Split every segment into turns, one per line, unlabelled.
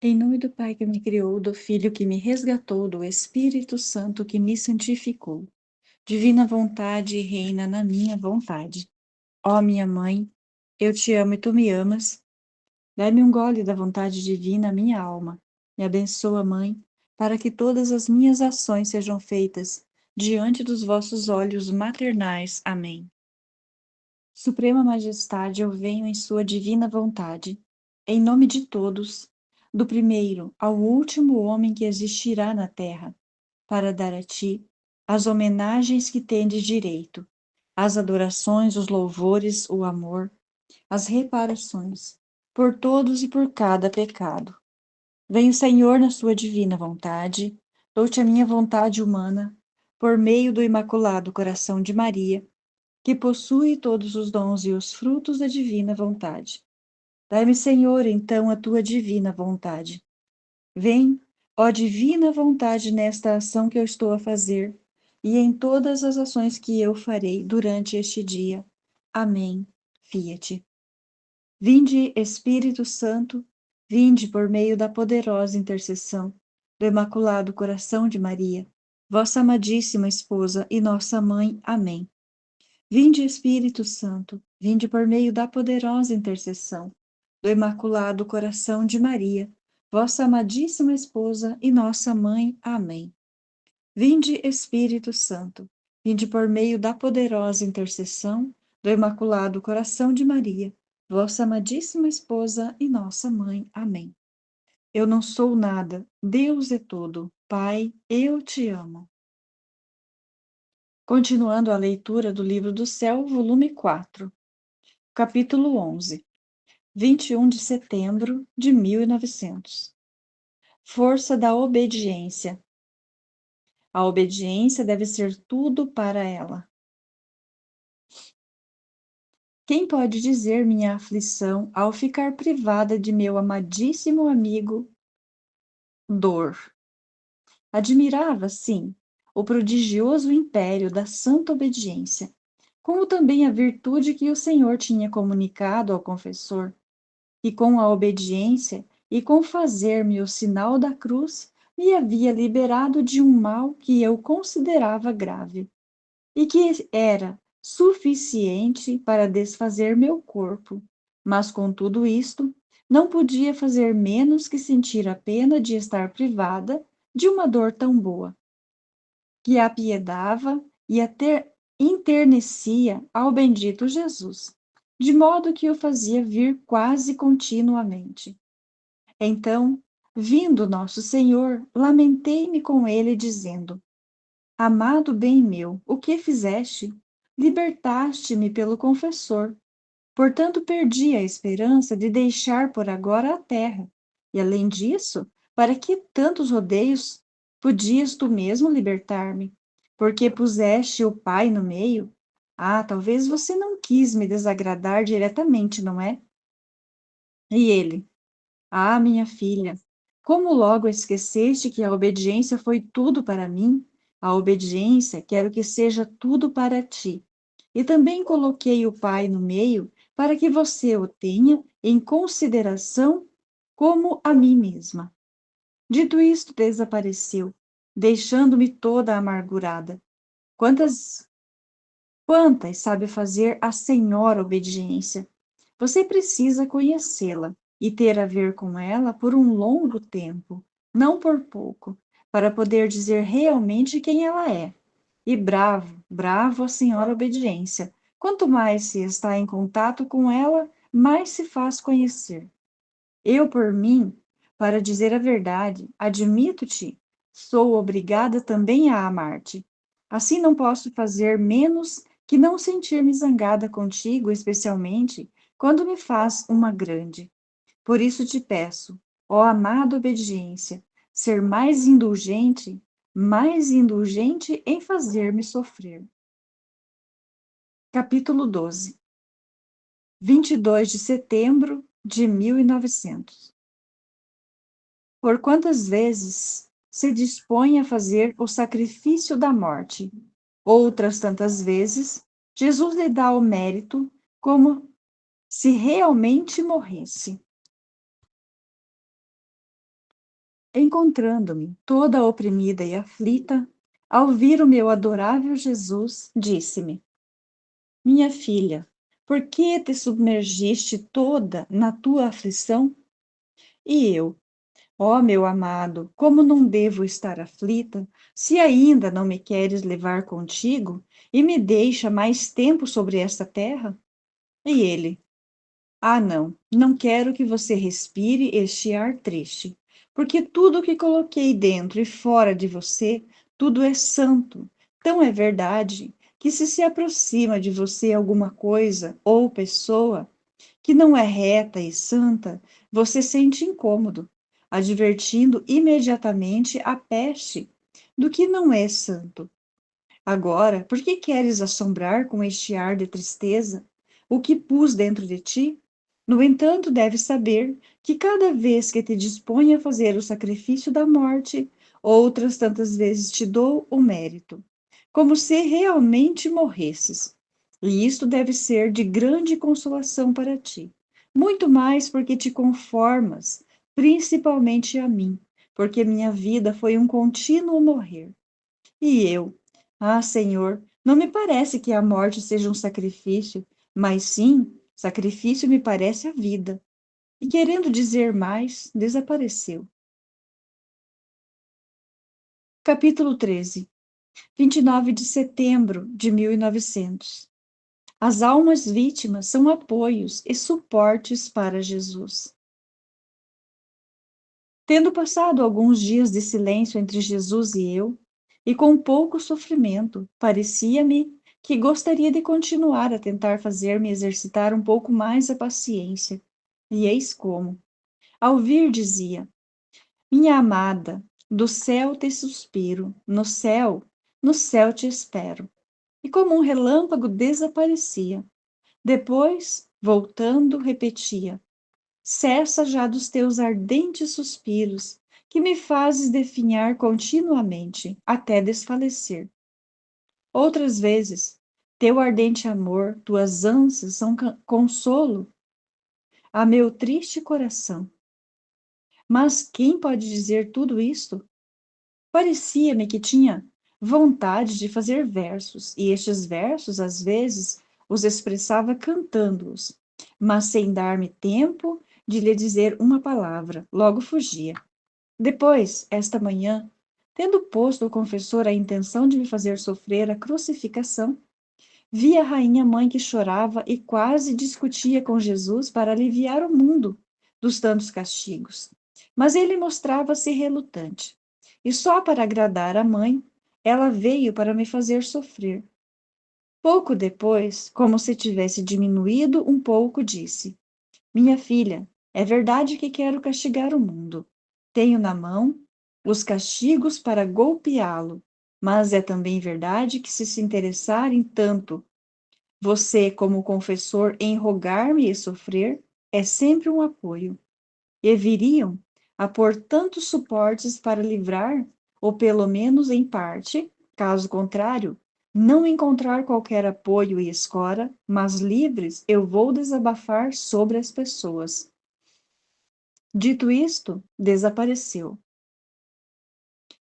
Em nome do Pai que me criou, do Filho que me resgatou, do Espírito Santo que me santificou. Divina vontade reina na minha vontade. Ó minha mãe, eu te amo e tu me amas. Dai-me um gole da vontade divina à minha alma. Me abençoa, Mãe, para que todas as minhas ações sejam feitas diante dos vossos olhos maternais. Amém. Suprema Majestade, eu venho em sua divina vontade, em nome de todos, do primeiro ao último homem que existirá na terra, para dar a ti as homenagens que tendes direito, as adorações, os louvores, o amor, as reparações, por todos e por cada pecado. Venho, Senhor, na sua divina vontade, dou-te a minha vontade humana, por meio do Imaculado Coração de Maria, que possui todos os dons e os frutos da divina vontade. Dai-me, Senhor, então, a tua divina vontade. Vem, ó divina vontade, nesta ação que eu estou a fazer e em todas as ações que eu farei durante este dia. Amém. Fiat. Vinde, Espírito Santo, vinde por meio da poderosa intercessão do Imaculado Coração de Maria, vossa amadíssima esposa e nossa mãe. Amém. Vinde, Espírito Santo, vinde por meio da poderosa intercessão do Imaculado Coração de Maria, vossa amadíssima esposa e nossa mãe. Amém. Vinde, Espírito Santo, vinde por meio da poderosa intercessão do Imaculado Coração de Maria, vossa amadíssima esposa e nossa mãe. Amém. Eu não sou nada, Deus é tudo. Pai, eu te amo. Continuando a leitura do Livro do Céu, volume 4. Capítulo 11. 21 de setembro de 1900. Força da obediência. A obediência deve ser tudo para ela. Quem pode dizer minha aflição ao ficar privada de meu amadíssimo amigo? Dor. Admirava, sim, o prodigioso império da santa obediência, como também a virtude que o Senhor tinha comunicado ao confessor. E com a obediência e com fazer-me o sinal da cruz, me havia liberado de um mal que eu considerava grave, e que era suficiente para desfazer meu corpo. Mas com tudo isto, não podia fazer menos que sentir a pena de estar privada de uma dor tão boa, que apiedava e enternecia ao bendito Jesus, de modo que o fazia vir quase continuamente. Então, vindo nosso Senhor, lamentei-me com ele, dizendo: Amado bem meu, o que fizeste? Libertaste-me pelo confessor. Portanto, perdi a esperança de deixar por agora a terra. E, além disso, para que tantos rodeios? Podias tu mesmo libertar-me, porque puseste o Pai no meio? Ah, talvez você não quis me desagradar diretamente, não é? E ele: Ah, minha filha, como logo esqueceste que a obediência foi tudo para mim? A obediência quero que seja tudo para ti. E também coloquei o Pai no meio para que você o tenha em consideração como a mim mesma. Dito isto, desapareceu, deixando-me toda amargurada. Quantas, quantas sabe fazer a senhora obediência? Você precisa conhecê-la e ter a ver com ela por um longo tempo, não por pouco, para poder dizer realmente quem ela é. E bravo, bravo a senhora obediência. Quanto mais se está em contato com ela, mais se faz conhecer. Eu, por mim, para dizer a verdade, admito-te, sou obrigada também a amar-te. Assim não posso fazer menos que não sentir-me zangada contigo, especialmente quando me faz uma grande. Por isso te peço, ó amada obediência, ser mais indulgente em fazer-me sofrer. Capítulo 12. 22 de setembro de 1900. Por quantas vezes se dispõe a fazer o sacrifício da morte? Outras tantas vezes, Jesus lhe dá o mérito como se realmente morresse. Encontrando-me toda oprimida e aflita, ao vir o meu adorável Jesus, disse-me: Minha filha, por que te submergiste toda na tua aflição? E eu, ó meu amado, como não devo estar aflita, se ainda não me queres levar contigo e me deixa mais tempo sobre esta terra? E ele, ah, não, não quero que você respire este ar triste, porque tudo que coloquei dentro e fora de você, tudo é santo. Tão é verdade que se aproxima de você alguma coisa ou pessoa que não é reta e santa, você sente incômodo, advertindo imediatamente a peste do que não é santo. Agora, por que queres assombrar com este ar de tristeza o que pus dentro de ti? No entanto, deves saber que cada vez que te disponho a fazer o sacrifício da morte, outras tantas vezes te dou o mérito, como se realmente morresses. E isto deve ser de grande consolação para ti, muito mais porque te conformas, principalmente a mim, porque minha vida foi um contínuo morrer. E eu, ah, Senhor, não me parece que a morte seja um sacrifício, mas sim, sacrifício me parece a vida. E querendo dizer mais, desapareceu. Capítulo 13, 29 de setembro de 1900. As almas vítimas são apoios e suportes para Jesus. Tendo passado alguns dias de silêncio entre Jesus e eu, e com pouco sofrimento, parecia-me que gostaria de continuar a tentar fazer-me exercitar um pouco mais a paciência. E eis como. Ao vir, dizia: Minha amada, do céu te suspiro, no céu te espero. E como um relâmpago desaparecia. Depois, voltando, repetia: Cessa já dos teus ardentes suspiros, que me fazes definhar continuamente, até desfalecer. Outras vezes, teu ardente amor, tuas ânsias são consolo a meu triste coração. Mas quem pode dizer tudo isto? Parecia-me que tinha vontade de fazer versos, e estes versos, às vezes, os expressava cantando-os, mas sem dar-me tempo de lhe dizer uma palavra, logo fugia. Depois, esta manhã, tendo posto ao confessor a intenção de me fazer sofrer a crucificação, vi a rainha mãe que chorava e quase discutia com Jesus para aliviar o mundo dos tantos castigos. Mas ele mostrava-se relutante. E só para agradar a mãe, ela veio para me fazer sofrer. Pouco depois, como se tivesse diminuído um pouco, disse: Minha filha, é verdade que quero castigar o mundo. Tenho na mão os castigos para golpeá-lo, mas é também verdade que se interessar em tanto você, como confessor, em rogar-me e sofrer, é sempre um apoio. E viriam a pôr tantos suportes para livrar, ou pelo menos em parte, caso contrário, não encontrar qualquer apoio e escora, mas livres eu vou desabafar sobre as pessoas. Dito isto, desapareceu.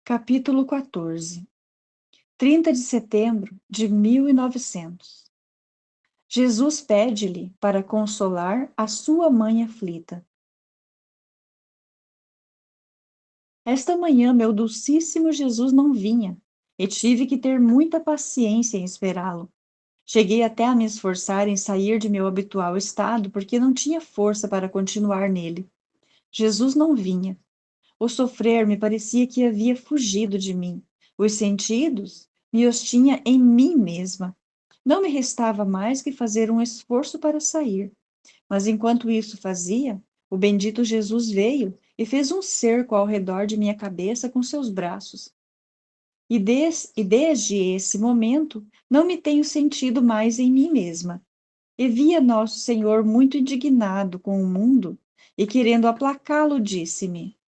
Capítulo 14, 30 de setembro de 1900. Jesus pede-lhe para consolar a sua mãe aflita. Esta manhã meu dulcíssimo Jesus não vinha, e tive que ter muita paciência em esperá-lo. Cheguei até a me esforçar em sair de meu habitual estado, porque não tinha força para continuar nele. Jesus não vinha. O sofrer me parecia que havia fugido de mim. Os sentidos me os tinha em mim mesma. Não me restava mais que fazer um esforço para sair. Mas enquanto isso fazia, o bendito Jesus veio e fez um cerco ao redor de minha cabeça com seus braços. E desde esse momento não me tenho sentido mais em mim mesma. E via nosso Senhor muito indignado com o mundo e querendo aplacá-lo, disse-me: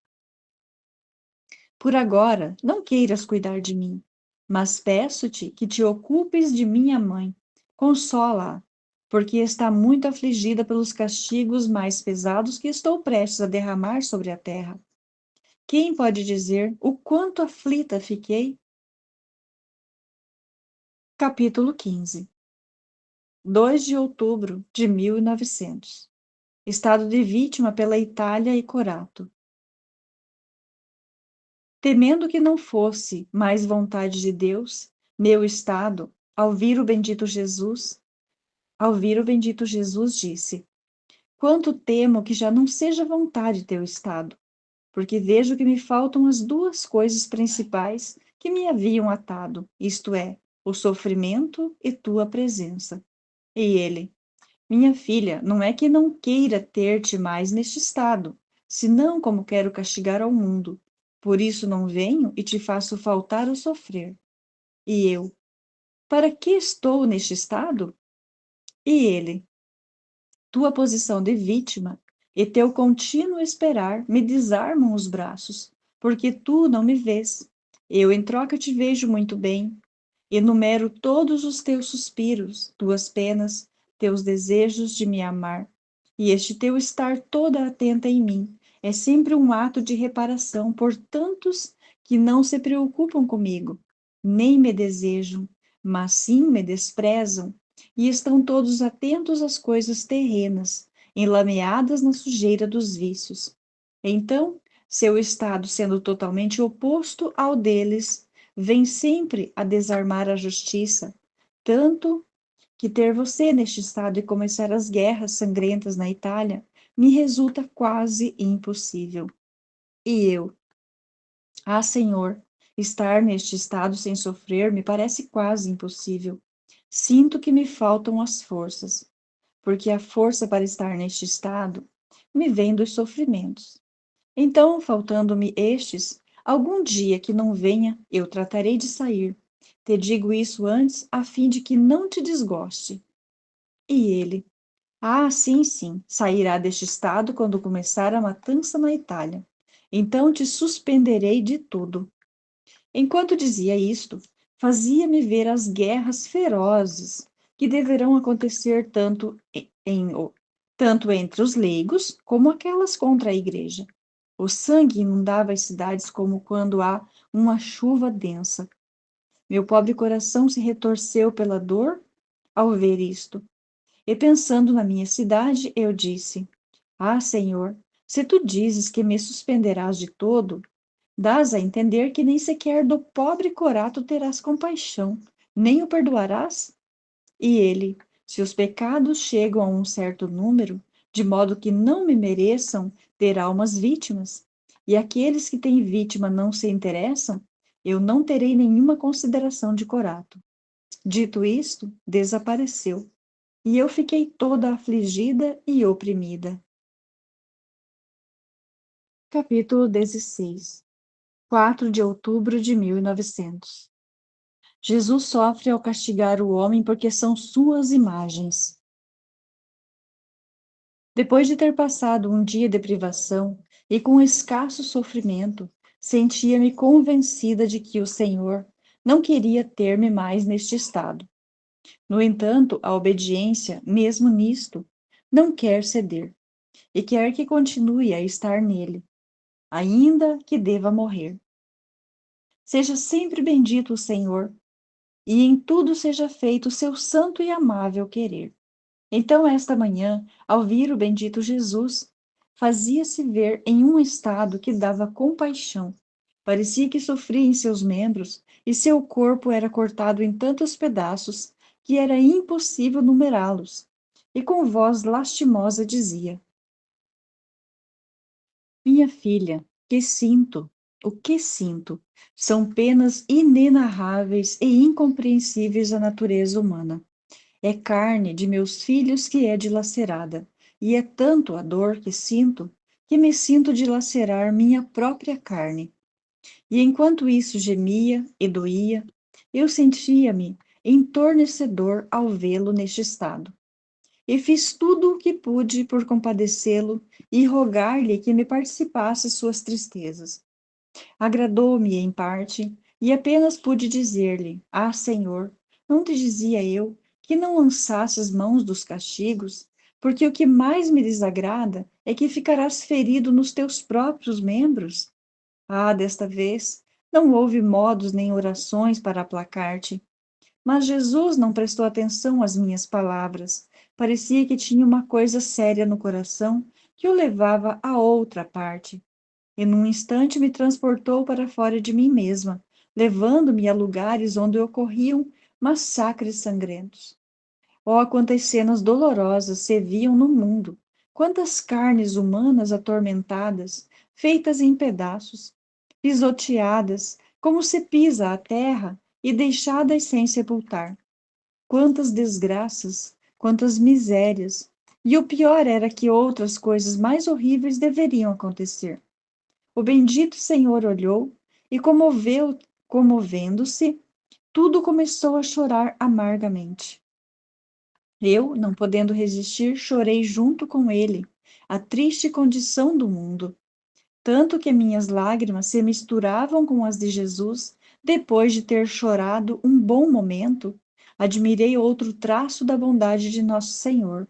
Por agora, não queiras cuidar de mim, mas peço-te que te ocupes de minha mãe. Consola-a, porque está muito afligida pelos castigos mais pesados que estou prestes a derramar sobre a terra. Quem pode dizer o quanto aflita fiquei? Capítulo 15. 2 de outubro de 1900. Estado de vítima pela Itália e Corato. Temendo que não fosse mais vontade de Deus, meu estado, ao vir o bendito Jesus, disse: Quanto temo que já não seja vontade teu estado, porque vejo que me faltam as duas coisas principais que me haviam atado, isto é, o sofrimento e tua presença. E ele: Minha filha, não é que não queira ter-te mais neste estado, senão como quero castigar ao mundo. Por isso não venho e te faço faltar o sofrer. E eu: Para que estou neste estado? E ele: Tua posição de vítima e teu contínuo esperar me desarmam os braços, porque tu não me vês. Eu, em troca, te vejo muito bem. Enumero todos os teus suspiros, tuas penas, teus desejos de me amar. E este teu estar toda atenta em mim é sempre um ato de reparação por tantos que não se preocupam comigo, nem me desejam, mas sim me desprezam, e estão todos atentos às coisas terrenas, enlameadas na sujeira dos vícios. Então, seu estado sendo totalmente oposto ao deles, vem sempre a desarmar a justiça, tanto que ter você neste estado e começar as guerras sangrentas na Itália me resulta quase impossível. E eu, Senhor, estar neste estado sem sofrer me parece quase impossível. Sinto que me faltam as forças, porque a força para estar neste estado me vem dos sofrimentos. Então, faltando-me estes, algum dia que não venha, eu tratarei de sair. Te digo isso antes, a fim de que não te desgoste. E ele: sim, sim, sairá deste estado quando começar a matança na Itália. Então te suspenderei de tudo. Enquanto dizia isto, fazia-me ver as guerras ferozes que deverão acontecer tanto entre os leigos como aquelas contra a igreja. O sangue inundava as cidades como quando há uma chuva densa. Meu pobre coração se retorceu pela dor ao ver isto. E pensando na minha cidade, eu disse: Senhor, se tu dizes que me suspenderás de todo, dás a entender que nem sequer do pobre Corato terás compaixão, nem o perdoarás? E ele: se os pecados chegam a um certo número, de modo que não me mereçam ter almas vítimas, e aqueles que têm vítima não se interessam, eu não terei nenhuma consideração de Corato. Dito isto, desapareceu, e eu fiquei toda afligida e oprimida. Capítulo 16. 4 de outubro de 1900. Jesus sofre ao castigar o homem porque são suas imagens. Depois de ter passado um dia de privação e com escasso sofrimento, sentia-me convencida de que o Senhor não queria ter-me mais neste estado. No entanto, a obediência, mesmo nisto, não quer ceder, e quer que continue a estar nele, ainda que deva morrer. Seja sempre bendito o Senhor, e em tudo seja feito o seu santo e amável querer. Então, esta manhã, ao vir o bendito Jesus, fazia-se ver em um estado que dava compaixão. Parecia que sofria em seus membros, e seu corpo era cortado em tantos pedaços que era impossível numerá-los. E com voz lastimosa dizia: Minha filha, o que sinto? São penas inenarráveis e incompreensíveis à natureza humana. É carne de meus filhos que é dilacerada, e é tanto a dor que me sinto dilacerar minha própria carne. E enquanto isso gemia e doía, eu sentia-me entornecedor ao vê-lo neste estado. E fiz tudo o que pude por compadecê-lo e rogar-lhe que me participasse suas tristezas. Agradou-me em parte, e apenas pude dizer-lhe: Senhor, não te dizia eu que não lançasses mãos dos castigos, porque o que mais me desagrada é que ficarás ferido nos teus próprios membros? Ah, desta vez, não houve modos nem orações para aplacar-te. Mas Jesus não prestou atenção às minhas palavras. Parecia que tinha uma coisa séria no coração que o levava a outra parte. E num instante me transportou para fora de mim mesma, levando-me a lugares onde ocorriam massacres sangrentos. Oh, quantas cenas dolorosas se viam no mundo! Quantas carnes humanas atormentadas, feitas em pedaços, pisoteadas, como se pisa a terra, e deixadas sem sepultar. Quantas desgraças, quantas misérias! E o pior era que outras coisas mais horríveis deveriam acontecer. O bendito Senhor olhou e, comovendo-se, tudo começou a chorar amargamente. Eu, não podendo resistir, chorei junto com ele a triste condição do mundo, tanto que minhas lágrimas se misturavam com as de Jesus. Depois de ter chorado um bom momento, admirei outro traço da bondade de nosso Senhor.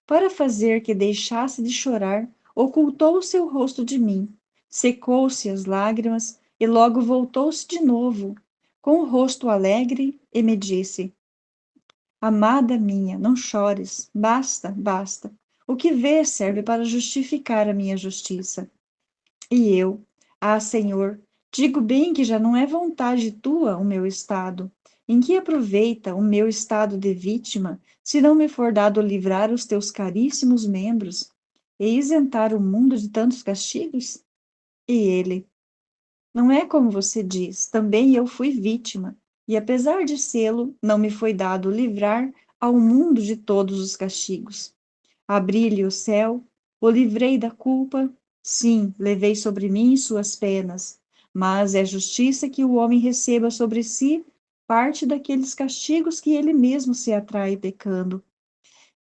Para fazer que deixasse de chorar, ocultou o seu rosto de mim, secou-se as lágrimas e logo voltou-se de novo, com o rosto alegre, e me disse: Amada minha, não chores, basta, basta. O que vês serve para justificar a minha justiça. E eu, ah, Senhor, digo bem que já não é vontade tua o meu estado. Em que aproveita o meu estado de vítima, se não me for dado livrar os teus caríssimos membros e isentar o mundo de tantos castigos? E ele, não é como você diz, também eu fui vítima, e apesar de sê-lo, não me foi dado livrar ao mundo de todos os castigos. Abri-lhe o céu, o livrei da culpa, sim, levei sobre mim suas penas, mas é justiça que o homem receba sobre si parte daqueles castigos que ele mesmo se atrai pecando.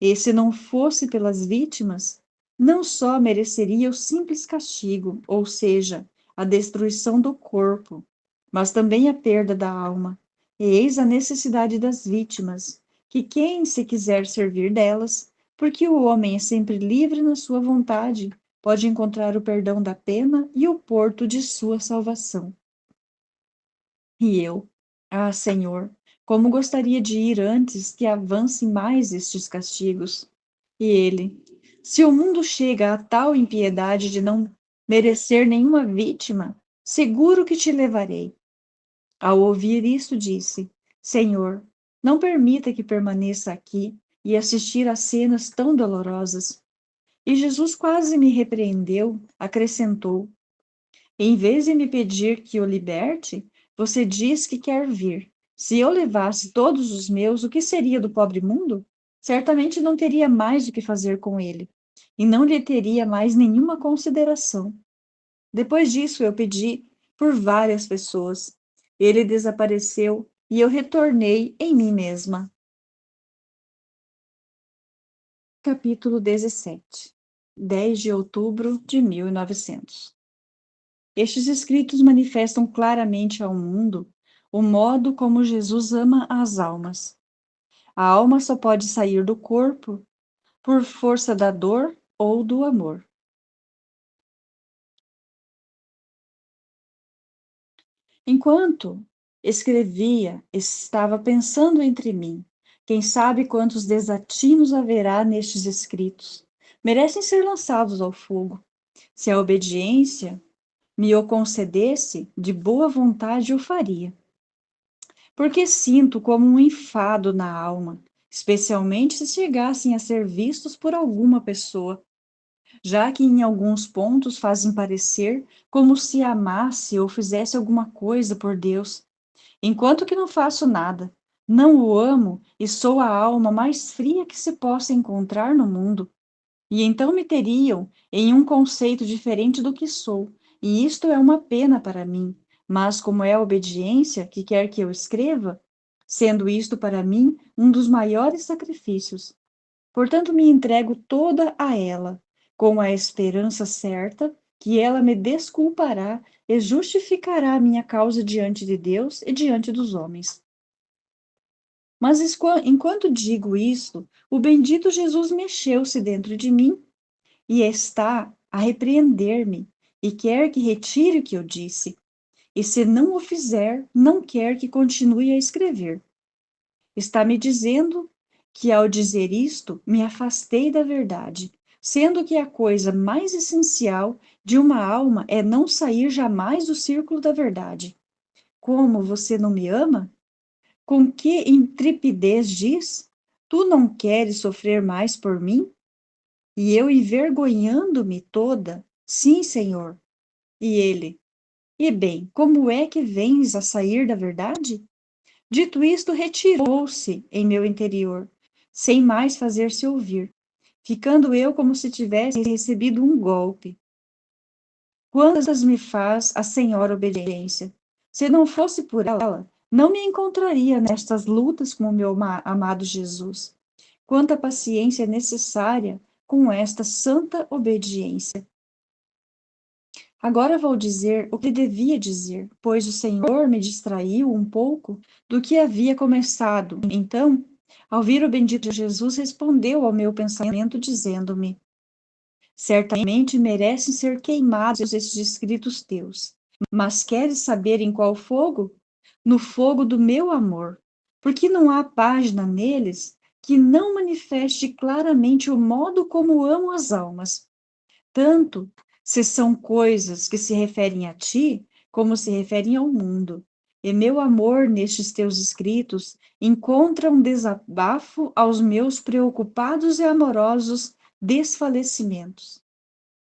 E se não fosse pelas vítimas, não só mereceria o simples castigo, ou seja, a destruição do corpo, mas também a perda da alma. E eis a necessidade das vítimas, que quem se quiser servir delas, porque o homem é sempre livre na sua vontade, pode encontrar o perdão da pena e o porto de sua salvação. E eu, ah, Senhor, como gostaria de ir antes que avancem mais estes castigos. E ele, se o mundo chega a tal impiedade de não merecer nenhuma vítima, seguro que te levarei. Ao ouvir isso, disse: Senhor, não permita que permaneça aqui e assistir a cenas tão dolorosas. E Jesus quase me repreendeu, acrescentou: Em vez de me pedir que o liberte, você diz que quer vir. Se eu levasse todos os meus, o que seria do pobre mundo? Certamente não teria mais o que fazer com ele, e não lhe teria mais nenhuma consideração. Depois disso, eu pedi por várias pessoas. Ele desapareceu e eu retornei em mim mesma. Capítulo 17. 10 de outubro de 1900. Estes escritos manifestam claramente ao mundo o modo como Jesus ama as almas. A alma só pode sair do corpo por força da dor ou do amor. Enquanto escrevia, estava pensando entre mim. Quem sabe quantos desatinos haverá nestes escritos? Merecem ser lançados ao fogo. Se a obediência me o concedesse, de boa vontade o faria. Porque sinto como um enfado na alma, especialmente se chegassem a ser vistos por alguma pessoa, já que em alguns pontos fazem parecer como se amasse ou fizesse alguma coisa por Deus, enquanto que não faço nada. Não o amo e sou a alma mais fria que se possa encontrar no mundo. E então me teriam em um conceito diferente do que sou, e isto é uma pena para mim. Mas como é a obediência que quer que eu escreva, sendo isto para mim um dos maiores sacrifícios. Portanto, me entrego toda a ela, com a esperança certa que ela me desculpará e justificará a minha causa diante de Deus e diante dos homens. Mas enquanto digo isto, o bendito Jesus mexeu-se dentro de mim e está a repreender-me e quer que retire o que eu disse. E se não o fizer, não quer que continue a escrever. Está me dizendo que, ao dizer isto, me afastei da verdade, sendo que a coisa mais essencial de uma alma é não sair jamais do círculo da verdade. Como você não me ama? Com que intrepidez diz? Tu não queres sofrer mais por mim? E eu, envergonhando-me toda, sim, Senhor. E ele, e bem, como é que vens a sair da verdade? Dito isto, retirou-se em meu interior, sem mais fazer-se ouvir, ficando eu como se tivesse recebido um golpe. Quantas me faz a Senhora obediência? Se não fosse por ela, não me encontraria nestas lutas com o meu amado Jesus. Quanta paciência é necessária com esta santa obediência. Agora vou dizer o que devia dizer, pois o Senhor me distraiu um pouco do que havia começado. Então, ao vir o bendito Jesus, respondeu ao meu pensamento, dizendo-me: certamente merecem ser queimados estes escritos teus. Mas queres saber em qual fogo? No fogo do meu amor. Porque não há página neles que não manifeste claramente o modo como amo as almas. Tanto se são coisas que se referem a ti, como se referem ao mundo. E meu amor nestes teus escritos encontra um desabafo aos meus preocupados e amorosos desfalecimentos.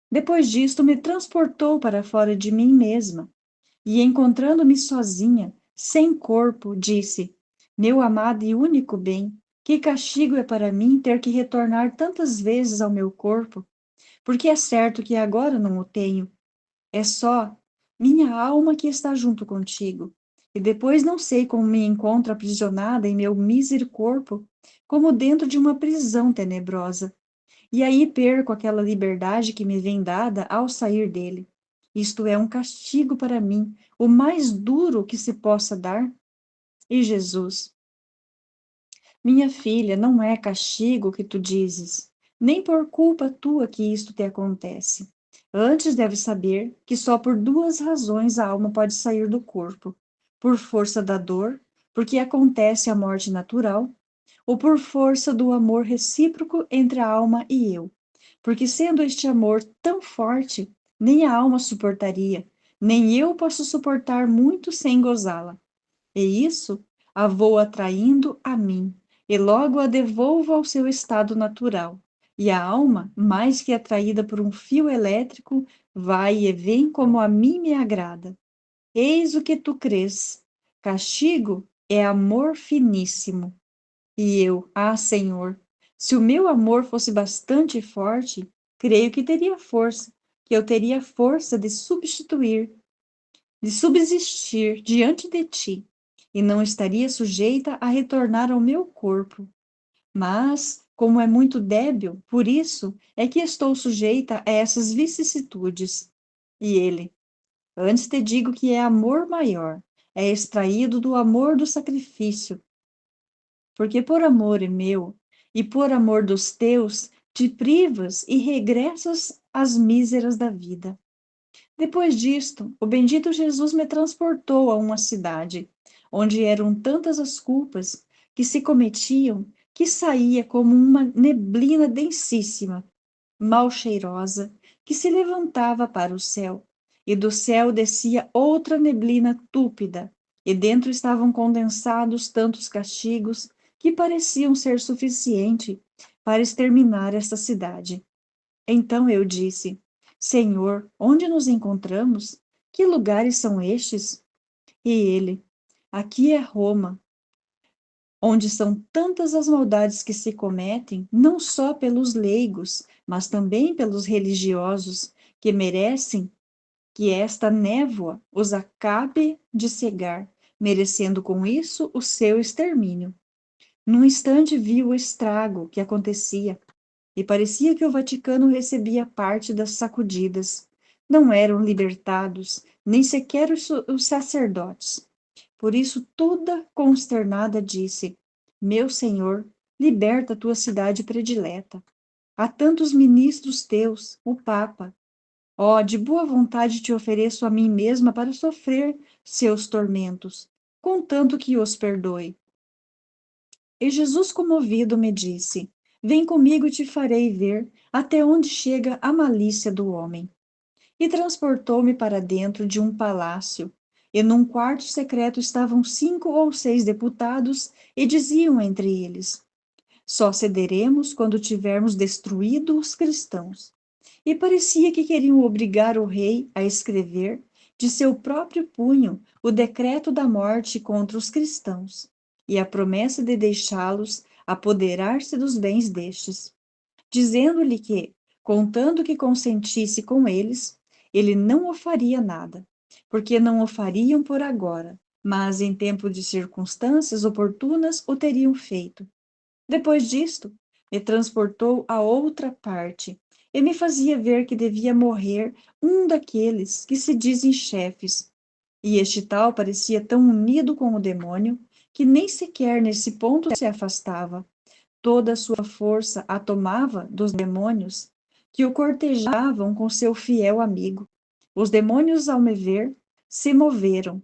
Depois disto, me transportou para fora de mim mesma, e encontrando-me sozinha, sem corpo, disse: meu amado e único bem, que castigo é para mim ter que retornar tantas vezes ao meu corpo, porque é certo que agora não o tenho. É só minha alma que está junto contigo. E depois não sei como me encontro aprisionada em meu mísero corpo, como dentro de uma prisão tenebrosa. E aí perco aquela liberdade que me vem dada ao sair dele. Isto é um castigo para mim, o mais duro que se possa dar. E Jesus, minha filha, não é castigo que tu dizes, nem por culpa tua que isto te acontece. Antes deves saber que só por duas razões a alma pode sair do corpo: por força da dor, porque acontece a morte natural, ou por força do amor recíproco entre a alma e eu. Porque sendo este amor tão forte, nem a alma suportaria, nem eu posso suportar muito sem gozá-la. E isso a vou atraindo a mim, e logo a devolvo ao seu estado natural. E a alma, mais que atraída por um fio elétrico, vai e vem como a mim me agrada. Eis o que tu crês. Castigo é amor finíssimo. E eu, Senhor, se o meu amor fosse bastante forte, creio que teria força, que eu teria força de substituir, de subsistir diante de ti, e não estaria sujeita a retornar ao meu corpo. Mas, como é muito débil, por isso é que estou sujeita a essas vicissitudes. E ele, antes te digo que é amor maior, é extraído do amor do sacrifício, porque por amor meu e por amor dos teus, te privas e regressas às míseras da vida. Depois disto, o bendito Jesus me transportou a uma cidade, onde eram tantas as culpas que se cometiam, que saía como uma neblina densíssima, mal cheirosa, que se levantava para o céu, e do céu descia outra neblina túpida, e dentro estavam condensados tantos castigos que pareciam ser suficiente para exterminar esta cidade. Então eu disse: Senhor, onde nos encontramos? Que lugares são estes? E ele: aqui é Roma, onde são tantas as maldades que se cometem, não só pelos leigos, mas também pelos religiosos, que merecem que esta névoa os acabe de cegar, merecendo com isso o seu extermínio. Num instante vi o estrago que acontecia, e parecia que o Vaticano recebia parte das sacudidas. Não eram libertados, nem sequer os sacerdotes. Por isso, toda consternada, disse: meu Senhor, liberta a tua cidade predileta. Há tantos ministros teus, o Papa, Ó, de boa vontade te ofereço a mim mesma para sofrer seus tormentos, contanto que os perdoe. E Jesus, comovido, me disse: Vem comigo e te farei ver até onde chega a malícia do homem. E transportou-me para dentro de um palácio. E num quarto secreto estavam 5 ou 6 deputados, e diziam entre eles: Só cederemos quando tivermos destruído os cristãos. E parecia que queriam obrigar o rei a escrever, de seu próprio punho, o decreto da morte contra os cristãos, e a promessa de deixá-los apoderar-se dos bens destes, dizendo-lhe que, contando que consentisse com eles, ele não o faria nada, porque não o fariam por agora, mas em tempo de circunstâncias oportunas o teriam feito. Depois disto, me transportou a outra parte e me fazia ver que devia morrer um daqueles que se dizem chefes. E este tal parecia tão unido com o demônio que nem sequer nesse ponto se afastava. Toda a sua força a tomava dos demônios que o cortejavam com seu fiel amigo. Os demônios, ao me ver, se moveram,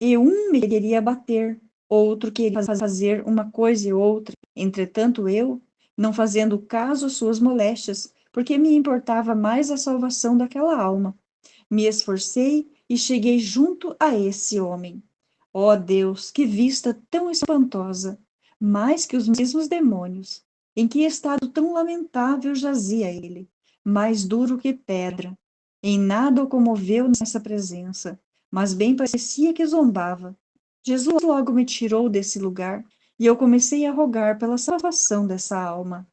e um me queria bater, outro queria fazer uma coisa e outra. Entretanto, eu, não fazendo caso às suas moléstias, porque me importava mais a salvação daquela alma, me esforcei e cheguei junto a esse homem. Ó Deus, que vista tão espantosa! Mais que os mesmos demônios. Em que estado tão lamentável jazia ele, mais duro que pedra. Em nada o comoveu nessa presença, mas bem parecia que zombava. Jesus logo me tirou desse lugar e eu comecei a rogar pela salvação dessa alma.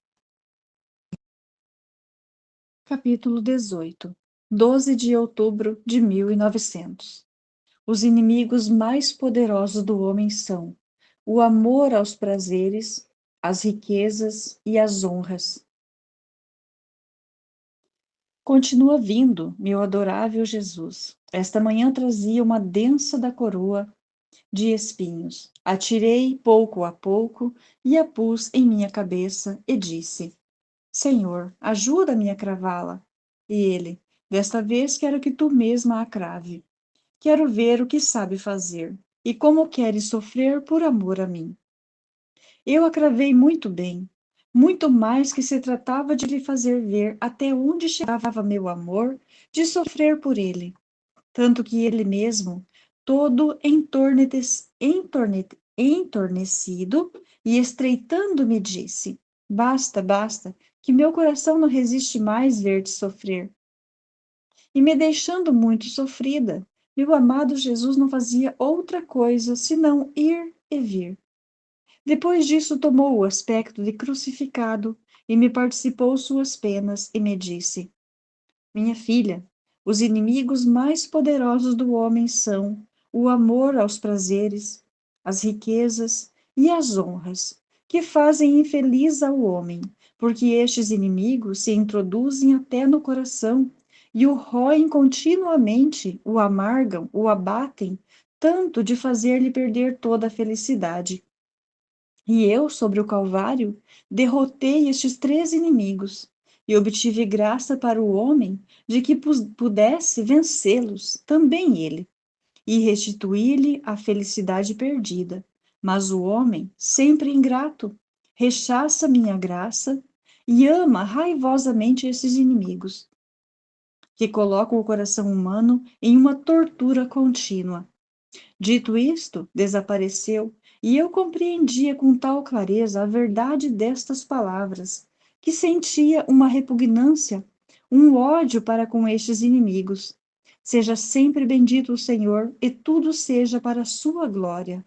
Capítulo 18. 12 de outubro de 1900. Os inimigos mais poderosos do homem são o amor aos prazeres, as riquezas e as honras. Continua vindo, meu adorável Jesus. Esta manhã trazia uma densa da coroa de espinhos. Atirei pouco a pouco e a pus em minha cabeça e disse: Senhor, ajuda-me a cravá-la. E ele: Desta vez quero que tu mesma a crave. Quero ver o que sabe fazer e como queres sofrer por amor a mim. Eu a cravei muito bem, muito mais que se tratava de lhe fazer ver até onde chegava meu amor de sofrer por ele, tanto que ele mesmo, todo entornecido e estreitando, me disse: Basta, basta, que meu coração não resiste mais ver-te sofrer. E me deixando muito sofrida, meu amado Jesus não fazia outra coisa senão ir e vir. Depois disso, tomou o aspecto de crucificado e me participou suas penas e me disse: Minha filha, os inimigos mais poderosos do homem são o amor aos prazeres, as riquezas e as honras, que fazem infeliz ao homem, porque estes inimigos se introduzem até no coração e o roem continuamente, o amargam, o abatem, tanto de fazer-lhe perder toda a felicidade. E eu, sobre o Calvário, derrotei estes 3 inimigos e obtive graça para o homem de que pudesse vencê-los, também ele, e restituir-lhe a felicidade perdida. Mas o homem, sempre ingrato, rechaça minha graça e ama raivosamente esses inimigos, que colocam o coração humano em uma tortura contínua. Dito isto, desapareceu, e eu compreendia com tal clareza a verdade destas palavras, que sentia uma repugnância, um ódio para com estes inimigos. Seja sempre bendito o Senhor, e tudo seja para a sua glória.